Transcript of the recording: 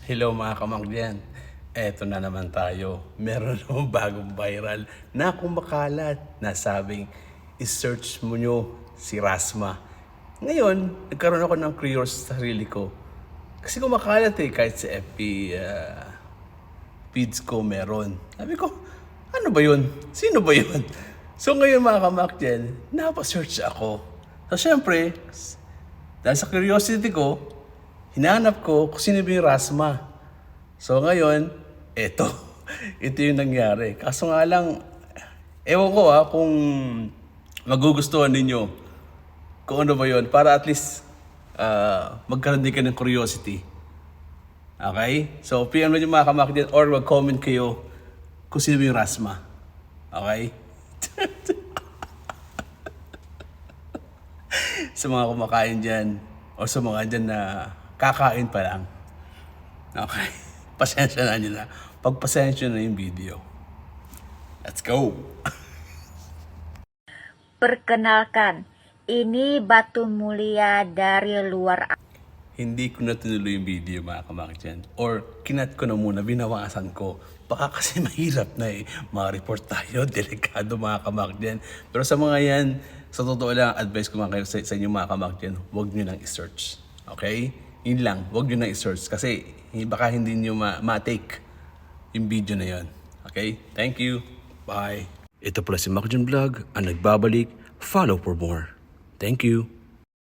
Hello mga kamangyan. Eto na naman tayo. Meron naman bagong viral na kumakalat na sabing i-search mo nyo si Rasma. Ngayon, nagkaroon ako ng curiosity sa sarili ko. Kasi kumakalat kahit sa FB feeds ko meron. Sabi ko, ano ba yun? Sino ba yun? So ngayon mga kamakyan, napasearch ako. So syempre, dahil sa curiosity ko, hinanap ko kung sino ba yung Rasma. So ngayon, eto. Ito yung nangyari. Kaso nga lang, ewan ko kung magugustuhan ninyo kung ano ba yun. Para at least magkaroon din ka ng curiosity. Okay? So, PM mo yung mga kamakyan or mag-comment kayo kung sino ba yung Rasma. Okay? Sa mga kumakain dyan o sa mga dyan na kakain pa lang. Okay? Pasensya na nyo na. Pagpasensya na yung video. Let's go! Perkenalkan, ini Batu Mulia dari luar. Hindi ko na tinuloy yung video mga kamakyan. Or kinat ko na muna, binawasan ko. Baka kasi mahirap na ma-report tayo, delikado mga kamakyan. Pero sa mga yan, sa totoo lang, advice ko mga sa inyo mga kamakyan, huwag nyo nang i-search. Okay? Yun lang, huwag nyo nang i-search. Kasi baka hindi nyo ma-take yung video na yon. Okay? Thank you. Bye. Ito pala si Macjan Vlog, ang nagbabalik. Follow for more. Thank you.